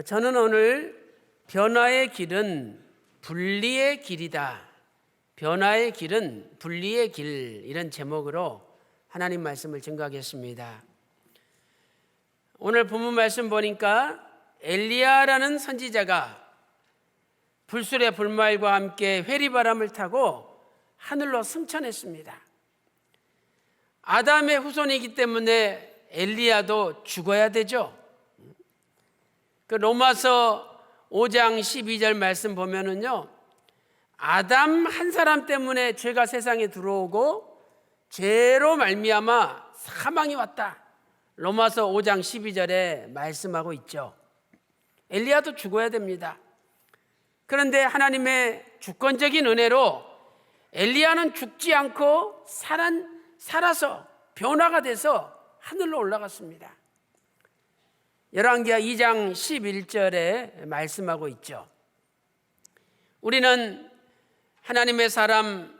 저는 오늘 변화의 길은 분리의 길이다. 변화의 길은 분리의 길, 이런 제목으로 하나님 말씀을 증거하겠습니다. 오늘 본문 말씀 보니까 엘리야라는 선지자가 불술의 불말과 함께 회리바람을 타고 하늘로 승천했습니다. 아담의 후손이기 때문에 엘리야도 죽어야 되죠. 그 로마서 5장 12절 말씀 보면은요, 아담 한 사람 때문에 죄가 세상에 들어오고 죄로 말미암아 사망이 왔다. 로마서 5장 12절에 말씀하고 있죠. 엘리야도 죽어야 됩니다. 그런데 하나님의 주권적인 은혜로 엘리야는 죽지 않고 살아서 변화가 돼서 하늘로 올라갔습니다. 열왕기하 2장 11절에 말씀하고 있죠. 우리는 하나님의 사람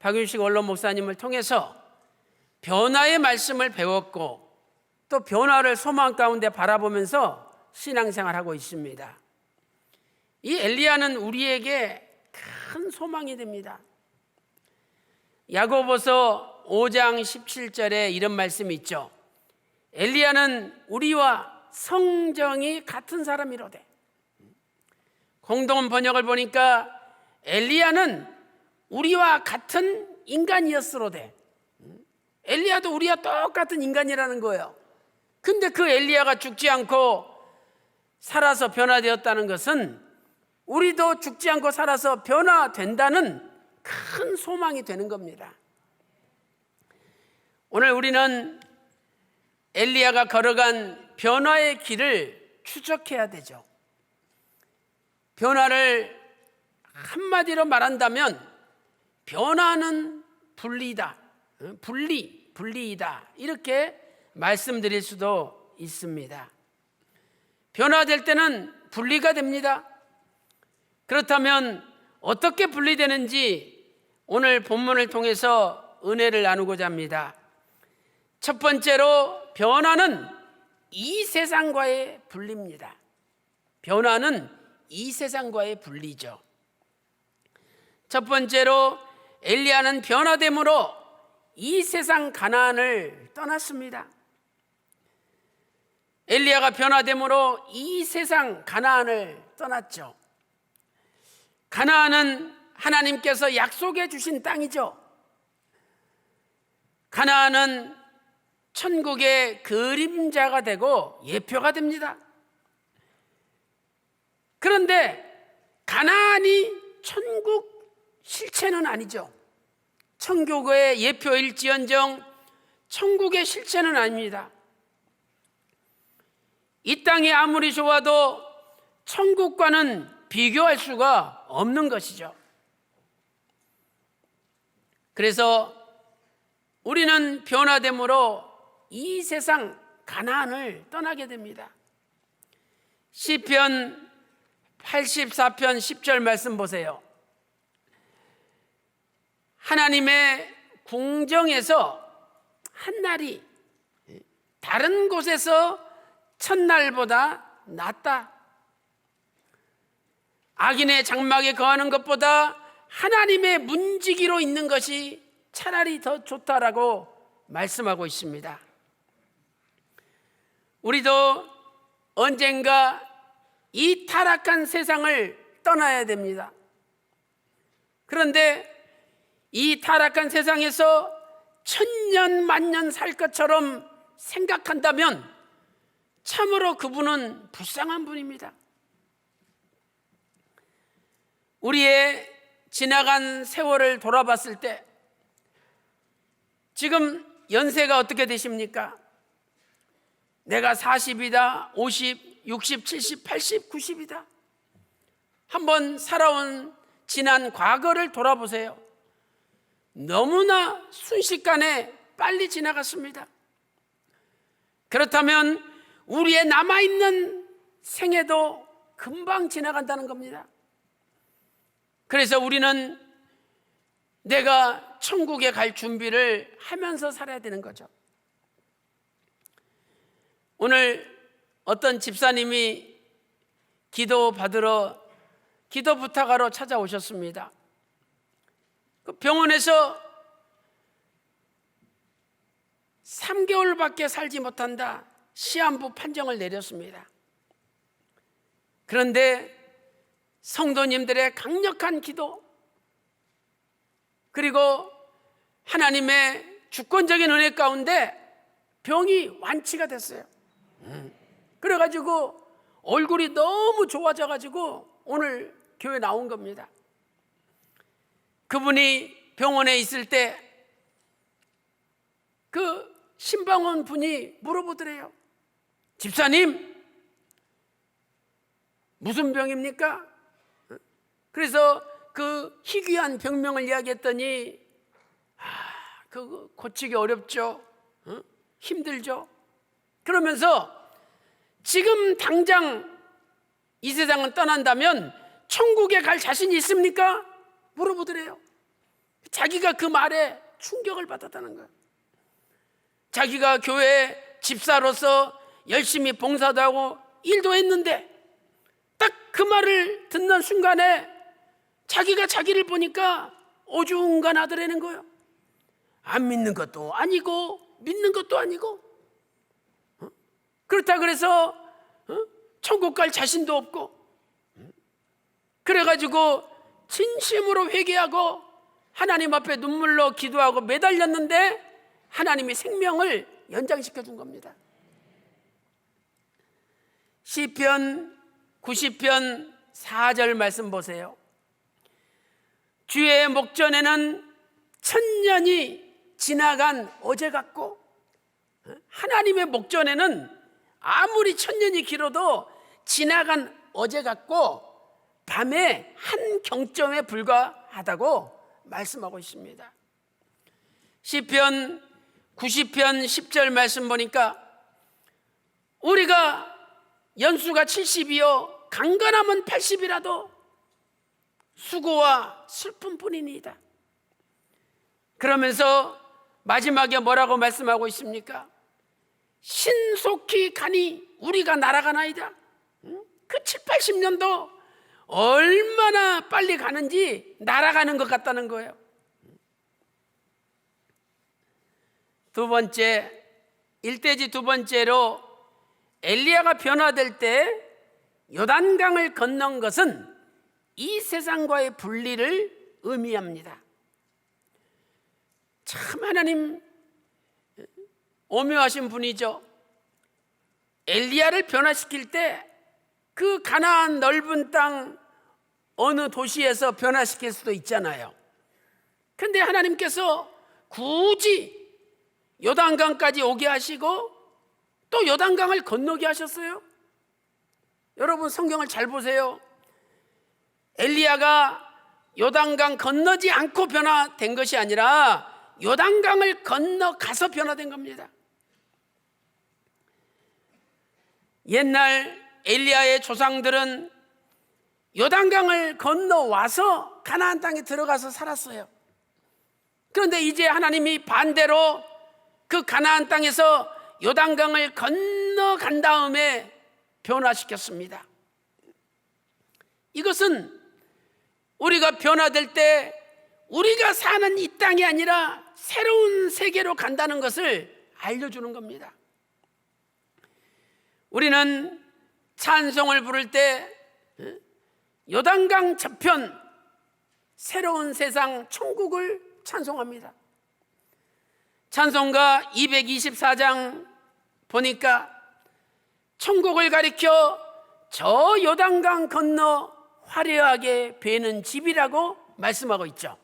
박윤식 원로 목사님을 통해서 변화의 말씀을 배웠고 또 변화를 소망 가운데 바라보면서 신앙생활하고 있습니다. 이 엘리야는 우리에게 큰 소망이 됩니다. 야고보서 5장 17절에 이런 말씀이 있죠. 엘리야는 우리와 성정이 같은 사람이로되. 공동 번역을 보니까 엘리야는 우리와 같은 인간이었으로되. 엘리야도 우리와 똑같은 인간이라는 거예요. 근데 그 엘리야가 죽지 않고 살아서 변화되었다는 것은 우리도 죽지 않고 살아서 변화된다는 큰 소망이 되는 겁니다. 오늘 우리는 엘리야가 걸어간 변화의 길을 추적해야 되죠. 변화를 한마디로 말한다면 변화는 분리다. 분리이다. 이렇게 말씀드릴 수도 있습니다. 변화될 때는 분리가 됩니다. 그렇다면 어떻게 분리되는지 오늘 본문을 통해서 은혜를 나누고자 합니다. 첫 번째로 변화는 이 세상과의 분리입니다. 변화는 이 세상과의 분리죠. 첫 번째로 엘리야는 변화됨으로 이 세상 가나안을 떠났습니다. 엘리야가 변화됨으로 이 세상 가나안을 떠났죠. 가나안은 하나님께서 약속해 주신 땅이죠. 가나안은 천국의 그림자가 되고 예표가 됩니다. 그런데 가나안이 천국 실체는 아니죠. 천국의 예표일지언정 천국의 실체는 아닙니다. 이 땅이 아무리 좋아도 천국과는 비교할 수가 없는 것이죠. 그래서 우리는 변화됨으로 이 세상 가나안을 떠나게 됩니다. 시편 84편 10절 말씀 보세요. 하나님의 궁정에서 한날이 다른 곳에서 첫날보다 낫다. 악인의 장막에 거하는 것보다 하나님의 문지기로 있는 것이 차라리 더 좋다라고 말씀하고 있습니다. 우리도 언젠가 이 타락한 세상을 떠나야 됩니다. 그런데 이 타락한 세상에서 천년 만년 살 것처럼 생각한다면 참으로 그분은 불쌍한 분입니다. 우리의 지나간 세월을 돌아봤을 때 지금 연세가 어떻게 되십니까? 내가 40이다, 50, 60, 70, 80, 90이다. 한번 살아온 지난 과거를 돌아보세요. 너무나 순식간에 빨리 지나갔습니다. 그렇다면 우리의 남아있는 생애도 금방 지나간다는 겁니다. 그래서 우리는 내가 천국에 갈 준비를 하면서 살아야 되는 거죠. 오늘 어떤 집사님이 기도 부탁하러 찾아오셨습니다. 그 병원에서 3개월밖에 살지 못한다, 시한부 판정을 내렸습니다. 그런데 성도님들의 강력한 기도, 그리고 하나님의 주권적인 은혜 가운데 병이 완치가 됐어요. 그래가지고 얼굴이 너무 좋아져가지고 오늘 교회 나온 겁니다. 그분이 병원에 있을 때 그 신방원 분이 물어보더래요. 집사님, 무슨 병입니까? 그래서 그 희귀한 병명을 이야기했더니 그거 고치기 어렵죠. 힘들죠. 그러면서 지금 당장 이 세상을 떠난다면 천국에 갈 자신이 있습니까? 물어보더래요. 자기가 그 말에 충격을 받았다는 거예요. 자기가 교회 집사로서 열심히 봉사도 하고 일도 했는데 딱 그 말을 듣는 순간에 자기가 자기를 보니까 어중간하더라는 거예요. 안 믿는 것도 아니고 믿는 것도 아니고, 그렇다 그래서 천국 갈 자신도 없고, 그래가지고 진심으로 회개하고 하나님 앞에 눈물로 기도하고 매달렸는데 하나님이 생명을 연장시켜 준 겁니다. 시편 90편 4절 말씀 보세요. 주의 목전에는 천년이 지나간 어제 같고, 하나님의 목전에는 아무리 천년이 길어도 지나간 어제 같고 밤의 한 경점에 불과하다고 말씀하고 있습니다. 시편 90편 10절 말씀 보니까 우리가 연수가 70이요 강건하면 80이라도 수고와 슬픔뿐이니이다. 그러면서 마지막에 뭐라고 말씀하고 있습니까? 신속히 가니 우리가 날아가나이다. 그 7, 80년도 얼마나 빨리 가는지 날아가는 것 같다는 거예요. 두 번째, 일대지 두 번째로 엘리야가 변화될 때 요단강을 건넌 것은 이 세상과의 분리를 의미합니다. 참 하나님 오묘하신 분이죠. 엘리야를 변화시킬 때 그 가나안 넓은 땅 어느 도시에서 변화시킬 수도 있잖아요. 그런데 하나님께서 굳이 요단강까지 오게 하시고 또 요단강을 건너게 하셨어요. 여러분 성경을 잘 보세요. 엘리야가 요단강 건너지 않고 변화된 것이 아니라 요단강을 건너가서 변화된 겁니다. 옛날 엘리야의 조상들은 요단강을 건너와서 가나안 땅에 들어가서 살았어요. 그런데 이제 하나님이 반대로 그 가나안 땅에서 요단강을 건너간 다음에 변화시켰습니다. 이것은 우리가 변화될 때 우리가 사는 이 땅이 아니라 새로운 세계로 간다는 것을 알려주는 겁니다. 우리는 찬송을 부를 때 요단강 저편 새로운 세상 천국을 찬송합니다. 찬송가 224장 보니까 천국을 가리켜 저 요단강 건너 화려하게 베는 집이라고 말씀하고 있죠.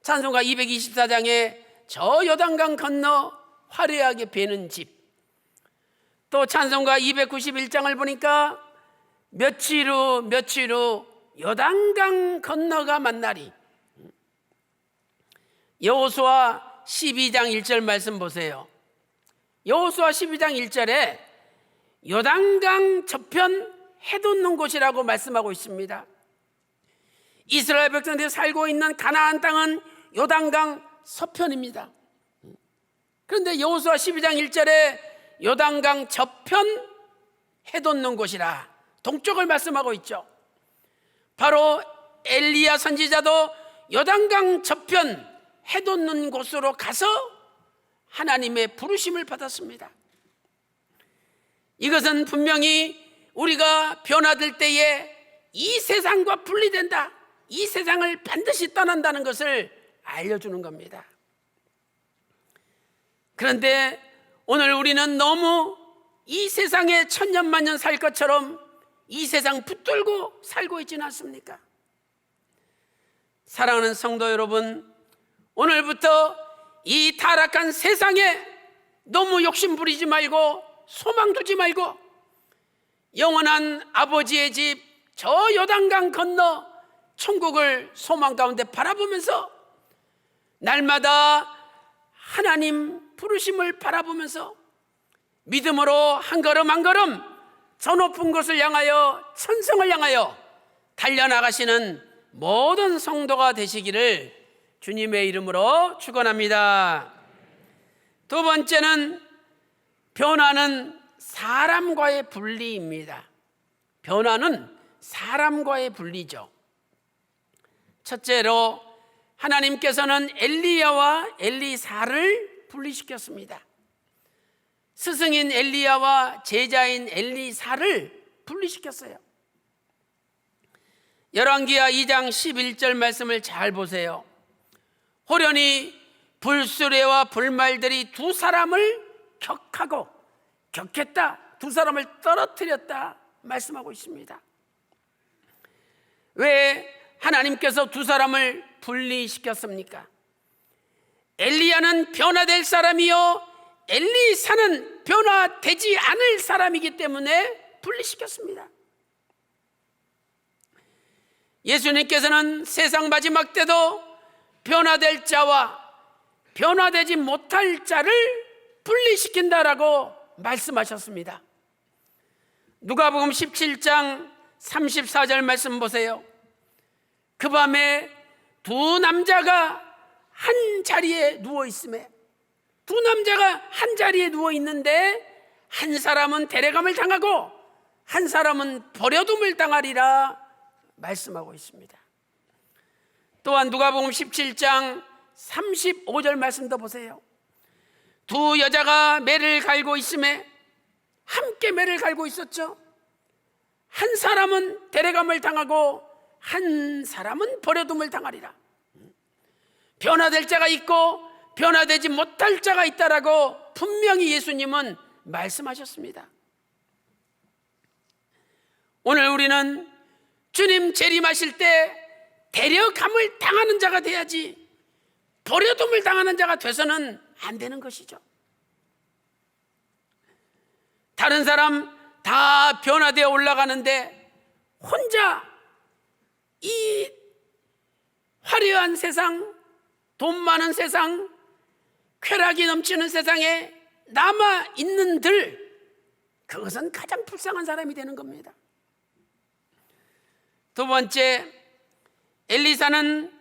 찬송가 224장에 저 요단강 건너 화려하게 베는 집. 또 찬송가 291장을 보니까 며칠 후 요단강 건너가 만나리. 여호수아 12장 1절 말씀 보세요. 여호수아 12장 1절에 요단강 저편 해돋는 곳이라고 말씀하고 있습니다. 이스라엘 백성들이 살고 있는 가나안 땅은 요단강 서편입니다. 그런데 여호수아 12장 1절에 요단강 저편 해돋는 곳이라, 동쪽을 말씀하고 있죠. 바로 엘리야 선지자도 요단강 저편 해 돋는 곳으로 가서 하나님의 부르심을 받았습니다. 이것은 분명히 우리가 변화될 때에 이 세상과 분리된다, 이 세상을 반드시 떠난다는 것을 알려주는 겁니다. 그런데 오늘 우리는 너무 이 세상에 천년만년 살 것처럼 이 세상 붙들고 살고 있지는 않습니까? 사랑하는 성도 여러분, 오늘부터 이 타락한 세상에 너무 욕심 부리지 말고 소망 두지 말고 영원한 아버지의 집 저 요단강 건너 천국을 소망 가운데 바라보면서 날마다 하나님 부르심을 바라보면서 믿음으로 한 걸음 한 걸음 저 높은 곳을 향하여 천성을 향하여 달려나가시는 모든 성도가 되시기를 주님의 이름으로 축원합니다. 두 번째는 변화는 사람과의 분리입니다. 변화는 사람과의 분리죠. 첫째로 하나님께서는 엘리야와 엘리사를 분리시켰습니다. 스승인 엘리야와 제자인 엘리사를 분리시켰어요. 열왕기하 2장 11절 말씀을 잘 보세요. 호련히 불수레와 불말들이 두 사람을 격했다, 두 사람을 떨어뜨렸다 말씀하고 있습니다. 왜 하나님께서 두 사람을 분리시켰습니까? 엘리야는 변화될 사람이요 엘리사는 변화되지 않을 사람이기 때문에 분리시켰습니다. 예수님께서는 세상 마지막 때도 변화될 자와 변화되지 못할 자를 분리시킨다라고 말씀하셨습니다. 누가복음 17장 34절 말씀 보세요. 그 밤에 두 남자가 한 자리에 누워 있음에, 두 남자가 한 자리에 누워 있는데 한 사람은 데려감을 당하고 한 사람은 버려둠을 당하리라 말씀하고 있습니다. 또한 누가복음 17장 35절 말씀도 보세요. 두 여자가 매를 갈고 있음에, 함께 매를 갈고 있었죠. 한 사람은 데려감을 당하고 한 사람은 버려둠을 당하리라. 변화될 자가 있고 변화되지 못할 자가 있다라고 분명히 예수님은 말씀하셨습니다. 오늘 우리는 주님 재림하실 때 데려감을 당하는 자가 돼야지 버려둠을 당하는 자가 돼서는 안 되는 것이죠. 다른 사람 다 변화되어 올라가는데 혼자 이 화려한 세상, 돈 많은 세상, 쾌락이 넘치는 세상에 남아있는들, 그것은 가장 불쌍한 사람이 되는 겁니다. 두 번째, 엘리사는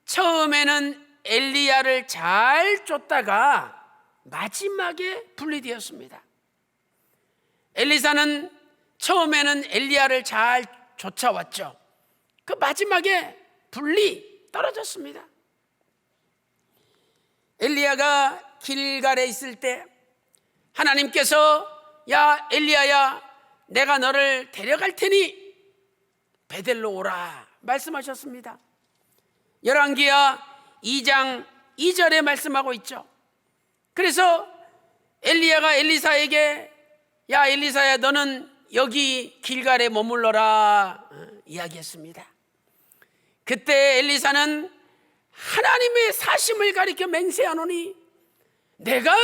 처음에는 엘리야를 잘 쫓다가 마지막에 분리되었습니다. 엘리사는 처음에는 엘리야를 잘 쫓아왔죠. 그 마지막에 분리 떨어졌습니다. 엘리야가 길갈에 있을 때 하나님께서 야 엘리야야, 내가 너를 데려갈 테니 베델로 오라 말씀하셨습니다. 열왕기하 2장 2절에 말씀하고 있죠. 그래서 엘리야가 엘리사에게 야 엘리사야, 너는 여기 길갈에 머물러라 이야기했습니다. 그때 엘리사는 하나님의 사심을 가리켜 맹세하노니 내가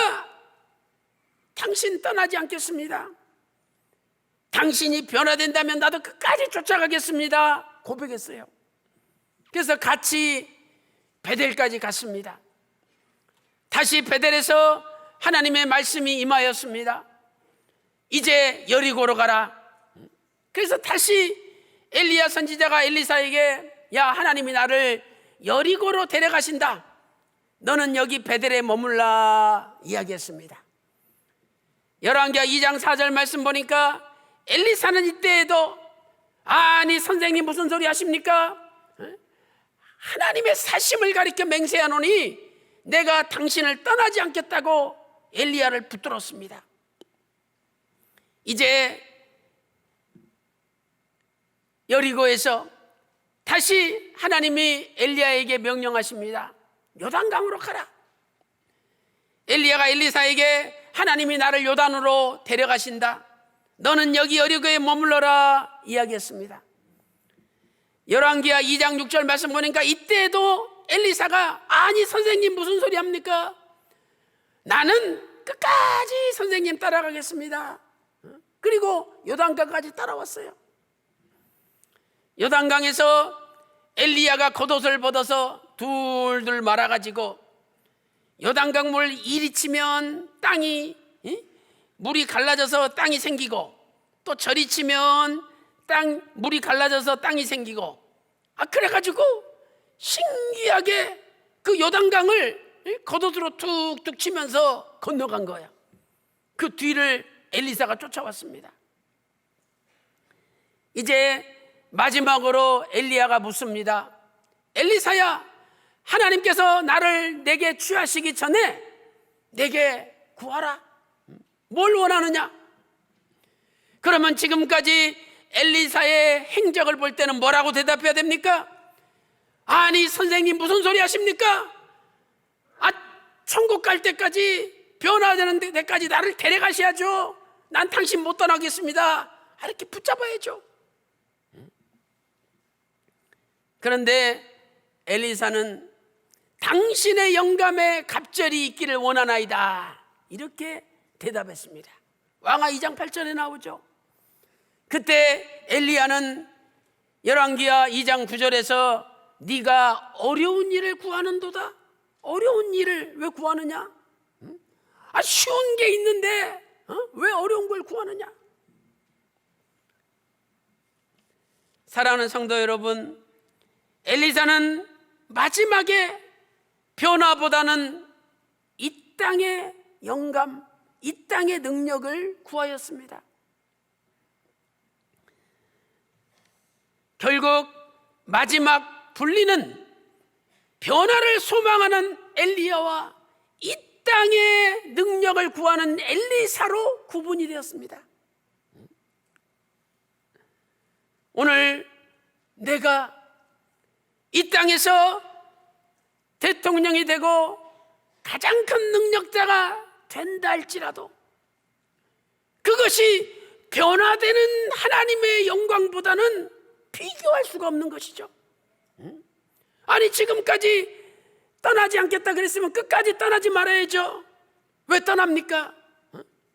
당신 떠나지 않겠습니다. 당신이 변화된다면 나도 끝까지 쫓아가겠습니다 고백했어요. 그래서 같이 베델까지 갔습니다. 다시 베델에서 하나님의 말씀이 임하였습니다. 이제 여리고로 가라. 그래서 다시 엘리야 선지자가 엘리사에게 야 하나님이 나를 여리고로 데려가신다, 너는 여기 베델에 머물라 이야기했습니다. 열왕기하 2장 4절 말씀 보니까 엘리사는 이때에도 아니 선생님 무슨 소리 하십니까? 하나님의 사심을 가리켜 맹세하노니 내가 당신을 떠나지 않겠다고 엘리야를 붙들었습니다. 이제 여리고에서 다시 하나님이 엘리야에게 명령하십니다. 요단강으로 가라. 엘리야가 엘리사에게 하나님이 나를 요단으로 데려가신다. 너는 여기 여리고에 머물러라 이야기했습니다. 열왕기하 2장 6절 말씀 보니까 이때도 엘리사가 아니 선생님 무슨 소리 합니까? 나는 끝까지 선생님 따라가겠습니다. 그리고 요단강까지 따라왔어요. 요단강에서 엘리야가 겉옷을 벗어서 둘둘 말아가지고 요단강 물 이리 치면 땅이 물이 갈라져서 땅이 생기고 또 저리 치면 물이 갈라져서 땅이 생기고 그래가지고 신기하게 그 요단강을 겉옷으로 툭툭 치면서 건너간 거야. 그 뒤를 엘리사가 쫓아왔습니다. 이제 마지막으로 엘리야가 묻습니다. 엘리사야, 하나님께서 나를 내게 취하시기 전에 내게 구하라. 뭘 원하느냐? 그러면 지금까지 엘리사의 행적을 볼 때는 뭐라고 대답해야 됩니까? 아니 선생님 무슨 소리 하십니까? 천국 갈 때까지 변화되는 데까지 나를 데려가셔야죠. 난 당신 못 떠나겠습니다. 이렇게 붙잡아야죠. 그런데 엘리사는 당신의 영감에 갑절이 있기를 원하나이다 이렇게 대답했습니다. 왕하 2장 8절에 나오죠. 그때 엘리야는 열왕기하 2장 9절에서 네가 어려운 일을 구하는도다. 어려운 일을 왜 구하느냐? 쉬운 게 있는데 왜 어려운 걸 구하느냐? 사랑하는 성도 여러분, 엘리사는 마지막에 변화보다는 이 땅의 영감, 이 땅의 능력을 구하였습니다. 결국 마지막 분리는 변화를 소망하는 엘리야와 이 땅의 능력을 구하는 엘리사로 구분이 되었습니다. 오늘 내가 이 땅에서 대통령이 되고 가장 큰 능력자가 된다 할지라도 그것이 변화되는 하나님의 영광보다는 비교할 수가 없는 것이죠. 아니 지금까지 떠나지 않겠다 그랬으면 끝까지 떠나지 말아야죠. 왜 떠납니까?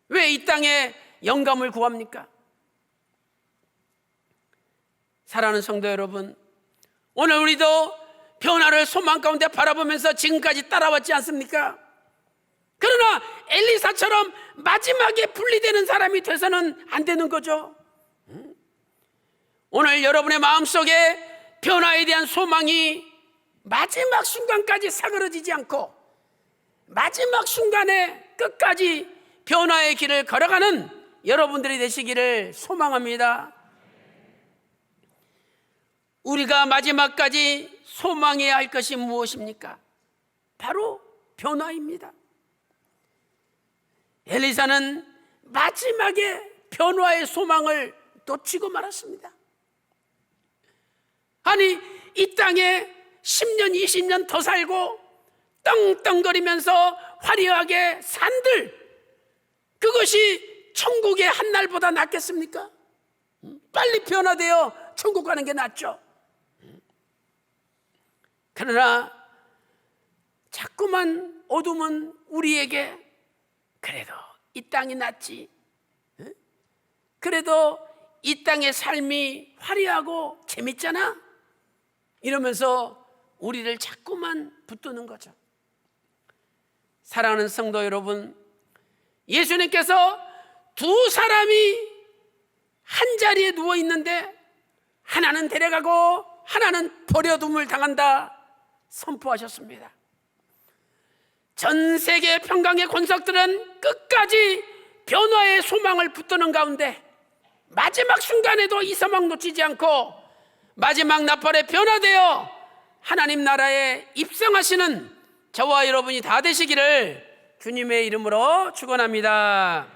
왜 이 땅에 영감을 구합니까? 사랑하는 성도 여러분, 오늘 우리도 변화를 소망 가운데 바라보면서 지금까지 따라왔지 않습니까? 그러나 엘리사처럼 마지막에 분리되는 사람이 돼서는 안 되는 거죠. 오늘 여러분의 마음속에 변화에 대한 소망이 마지막 순간까지 사그러지지 않고 마지막 순간에 끝까지 변화의 길을 걸어가는 여러분들이 되시기를 소망합니다. 우리가 마지막까지 소망해야 할 것이 무엇입니까? 바로 변화입니다. 엘리사는 마지막에 변화의 소망을 놓치고 말았습니다. 아니 이 땅에 10년 20년 더 살고 떵떵거리면서 화려하게 산들, 그것이 천국의 한 날보다 낫겠습니까? 빨리 변화되어 천국 가는 게 낫죠. 그러나 자꾸만 어둠은 우리에게 그래도 이 땅이 낫지, 그래도 이 땅의 삶이 화려하고 재밌잖아 이러면서 우리를 자꾸만 붙드는 거죠. 사랑하는 성도 여러분, 예수님께서 두 사람이 한 자리에 누워 있는데 하나는 데려가고 하나는 버려둠을 당한다 선포하셨습니다. 전 세계 평강의 권석들은 끝까지 변화의 소망을 붙드는 가운데 마지막 순간에도 이 소망 놓치지 않고 마지막 나팔에 변화되어 하나님 나라에 입성하시는 저와 여러분이 다 되시기를 주님의 이름으로 축원합니다.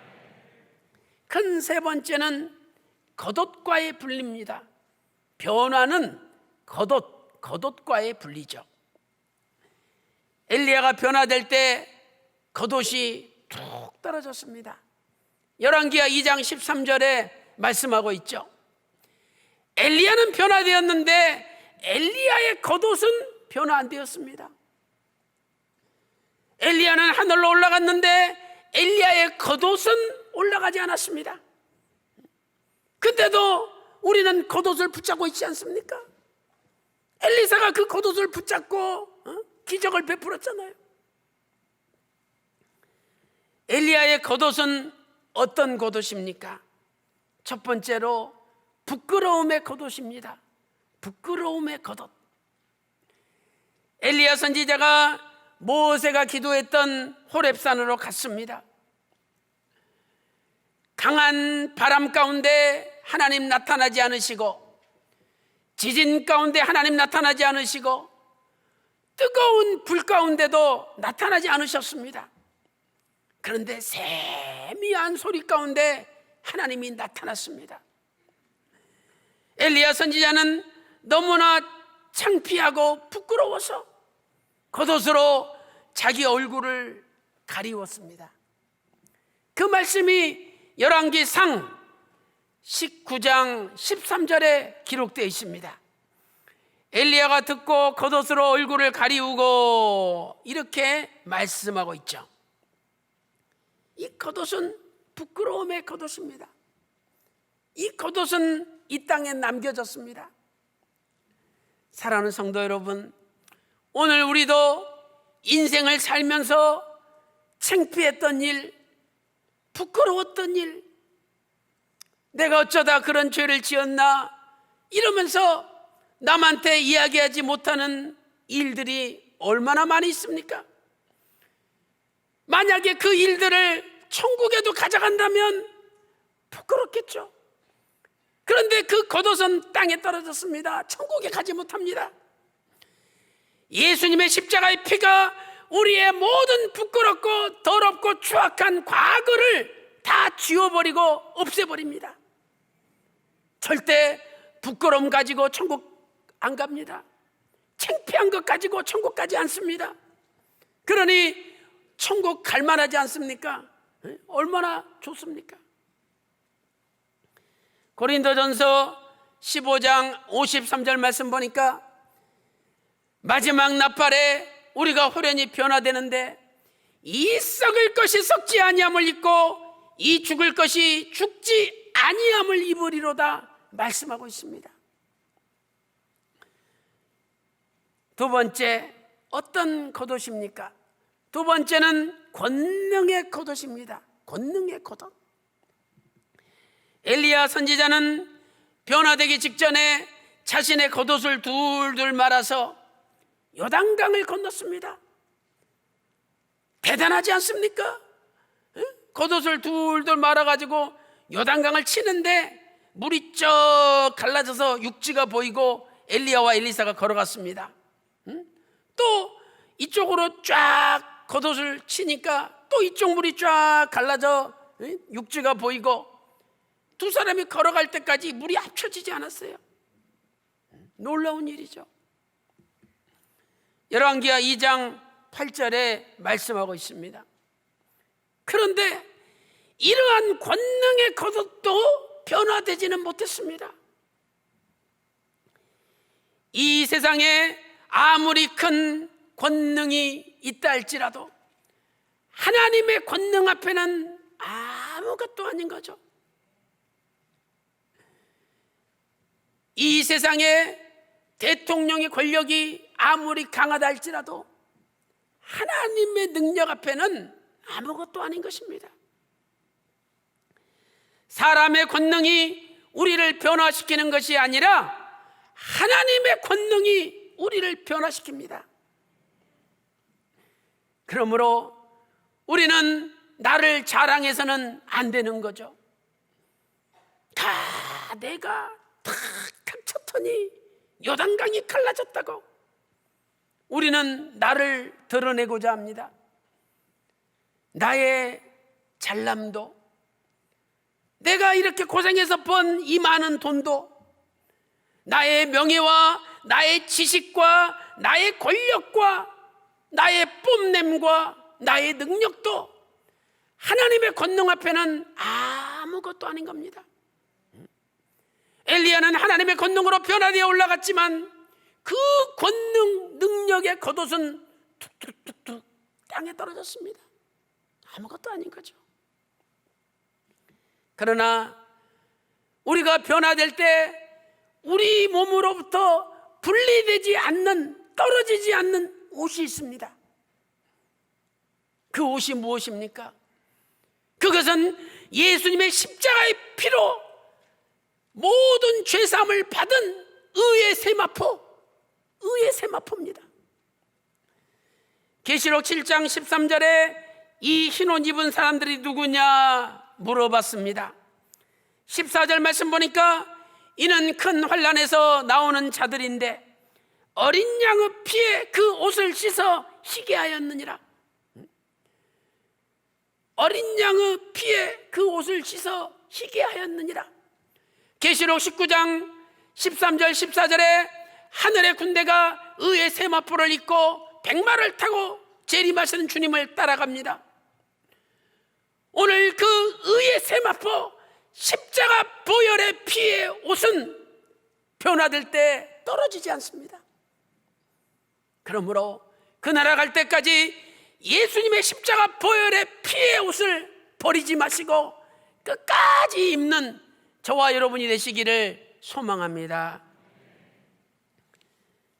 큰 세 번째는 겉옷과의 분리입니다. 변화는 겉옷과의 분리죠. 엘리야가 변화될 때 겉옷이 툭 떨어졌습니다. 열왕기하 2장 13절에 말씀하고 있죠. 엘리야는 변화되었는데 엘리야의 겉옷은 변화 안 되었습니다. 엘리야는 하늘로 올라갔는데 엘리야의 겉옷은 올라가지 않았습니다. 근데도 우리는 겉옷을 붙잡고 있지 않습니까? 엘리사가 그 겉옷을 붙잡고 기적을 베풀었잖아요. 엘리야의 겉옷은 어떤 겉옷입니까? 첫 번째로 부끄러움의 겉옷입니다. 부끄러움의 겉옷. 엘리야 선지자가 모세가 기도했던 호렙산으로 갔습니다. 강한 바람 가운데 하나님 나타나지 않으시고, 지진 가운데 하나님 나타나지 않으시고, 뜨거운 불 가운데도 나타나지 않으셨습니다. 그런데 세미한 소리 가운데 하나님이 나타났습니다. 엘리야 선지자는 너무나 창피하고 부끄러워서 겉옷으로 자기 얼굴을 가리웠습니다. 그 말씀이 열왕기상 19장 13절에 기록되어 있습니다. 엘리야가 듣고 겉옷으로 얼굴을 가리우고 이렇게 말씀하고 있죠. 이 겉옷은 부끄러움의 겉옷입니다. 이 겉옷은 이 땅에 남겨졌습니다. 사랑하는 성도 여러분, 오늘 우리도 인생을 살면서 창피했던 일, 부끄러웠던 일, 내가 어쩌다 그런 죄를 지었나 이러면서 남한테 이야기하지 못하는 일들이 얼마나 많이 있습니까? 만약에 그 일들을 천국에도 가져간다면 부끄럽겠죠. 그런데 그 겉옷은 땅에 떨어졌습니다. 천국에 가지 못합니다. 예수님의 십자가의 피가 우리의 모든 부끄럽고 더럽고 추악한 과거를 다 지워버리고 없애버립니다. 절대 부끄러움 가지고 천국 안 갑니다. 창피한 것 가지고 천국 가지 않습니다. 그러니 천국 갈 만하지 않습니까? 얼마나 좋습니까? 고린도전서 15장 53절 말씀 보니까 마지막 나팔에 우리가 호련히 변화되는데 이 썩을 것이 썩지 아니함을 입고 이 죽을 것이 죽지 아니함을 입으리로다 말씀하고 있습니다. 두 번째, 어떤 겉옷입니까? 두 번째는 권능의 겉옷입니다. 권능의 겉옷. 엘리야 선지자는 변화되기 직전에 자신의 겉옷을 둘둘 말아서 요단강을 건넜습니다. 대단하지 않습니까? 겉옷을 둘둘 말아가지고 요단강을 치는데 물이 쩍 갈라져서 육지가 보이고 엘리야와 엘리사가 걸어갔습니다. 또 이쪽으로 쫙 겉옷을 치니까 또 이쪽 물이 쫙 갈라져 육지가 보이고 두 사람이 걸어갈 때까지 물이 합쳐지지 않았어요. 놀라운 일이죠. 열왕기하 2장 8절에 말씀하고 있습니다. 그런데 이러한 권능의 겉옷도 변화되지는 못했습니다. 이 세상에 아무리 큰 권능이 있다 할지라도 하나님의 권능 앞에는 아무것도 아닌 거죠. 이 세상에 대통령의 권력이 아무리 강하다 할지라도 하나님의 능력 앞에는 아무것도 아닌 것입니다. 사람의 권능이 우리를 변화시키는 것이 아니라 하나님의 권능이 우리를 변화시킵니다. 그러므로 우리는 나를 자랑해서는 안 되는 거죠. 다 내가 다 감췄더니 요단강이 갈라졌다고 우리는 나를 드러내고자 합니다. 나의 잘남도, 내가 이렇게 고생해서 번 이 많은 돈도, 나의 명예와 나의 지식과 나의 권력과 나의 뽐냄과 나의 능력도 하나님의 권능 앞에는 아무것도 아닌 겁니다. 엘리야는 하나님의 권능으로 변화되어 올라갔지만 그 권능 능력의 겉옷은 툭툭툭툭 땅에 떨어졌습니다. 아무것도 아닌 거죠. 그러나 우리가 변화될 때 우리 몸으로부터 분리되지 않는, 떨어지지 않는 옷이 있습니다. 그 옷이 무엇입니까? 그것은 예수님의 십자가의 피로 모든 죄사함을 받은 의의 세마포입니다. 계시록 7장 13절에 이 흰옷 입은 사람들이 누구냐 물어봤습니다. 14절 말씀 보니까 이는 큰 환난에서 나오는 자들인데 어린 양의 피에 그 옷을 씻어 희게 하였느니라. 어린 양의 피에 그 옷을 씻어 희게 하였느니라. 계시록 19장 13절 14절에 하늘의 군대가 의의 세마포를 입고 백마를 타고 재림하시는 주님을 따라갑니다. 오늘 그 의의 세마포 십자가 보혈의 피의 옷은 변화될 때 떨어지지 않습니다. 그러므로 그 나라 갈 때까지 예수님의 십자가 보혈의 피의 옷을 버리지 마시고 끝까지 입는 저와 여러분이 되시기를 소망합니다.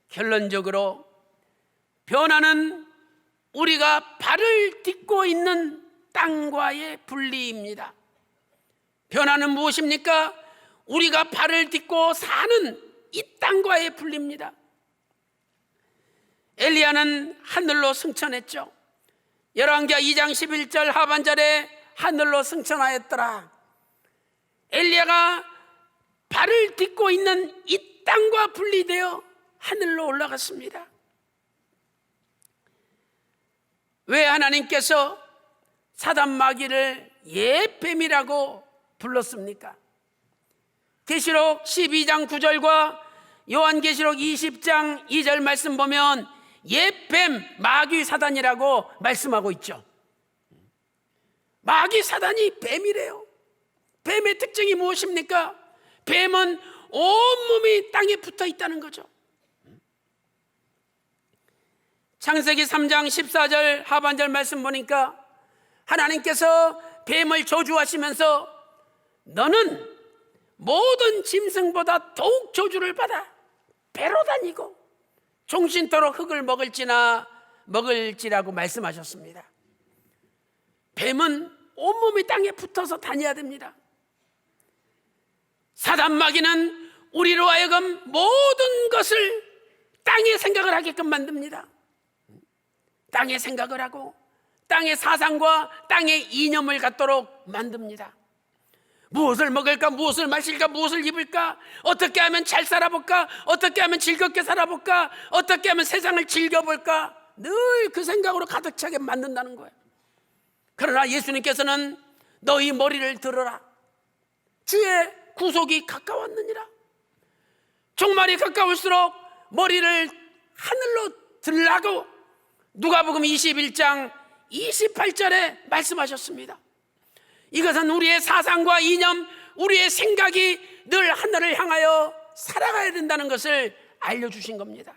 결론적으로 변화는 우리가 발을 딛고 있는 땅과의 분리입니다. 변화는 무엇입니까? 우리가 발을 딛고 사는 이 땅과의 분리입니다. 엘리야는 하늘로 승천했죠. 열왕기하 2장 11절 하반절에 하늘로 승천하였더라. 엘리야가 발을 딛고 있는 이 땅과 분리되어 하늘로 올라갔습니다. 왜 하나님께서 사단 마귀를 옛뱀이라고 불렀습니까? 계시록 12장 9절과 요한계시록 20장 2절 말씀 보면 옛뱀 마귀 사단이라고 말씀하고 있죠. 마귀 사단이 뱀이래요. 뱀의 특징이 무엇입니까? 뱀은 온몸이 땅에 붙어 있다는 거죠. 창세기 3장 14절 하반절 말씀 보니까 하나님께서 뱀을 저주하시면서 너는 모든 짐승보다 더욱 저주를 받아 배로 다니고 종신토록 흙을 먹을지라고 말씀하셨습니다. 뱀은 온몸이 땅에 붙어서 다녀야 됩니다. 사단 마귀는 우리로 하여금 모든 것을 땅의 생각을 하게끔 만듭니다. 땅의 생각을 하고 땅의 사상과 땅의 이념을 갖도록 만듭니다. 무엇을 먹을까, 무엇을 마실까, 무엇을 입을까, 어떻게 하면 잘 살아볼까, 어떻게 하면 즐겁게 살아볼까, 어떻게 하면 세상을 즐겨볼까, 늘 그 생각으로 가득 차게 만든다는 거예요. 그러나 예수님께서는 너희 머리를 들어라. 주의 구속이 가까웠느니라. 종말이 가까울수록 머리를 하늘로 들라고 누가복음 21장 28절에 말씀하셨습니다. 이것은 우리의 사상과 이념, 우리의 생각이 늘 하늘을 향하여 살아가야 된다는 것을 알려주신 겁니다.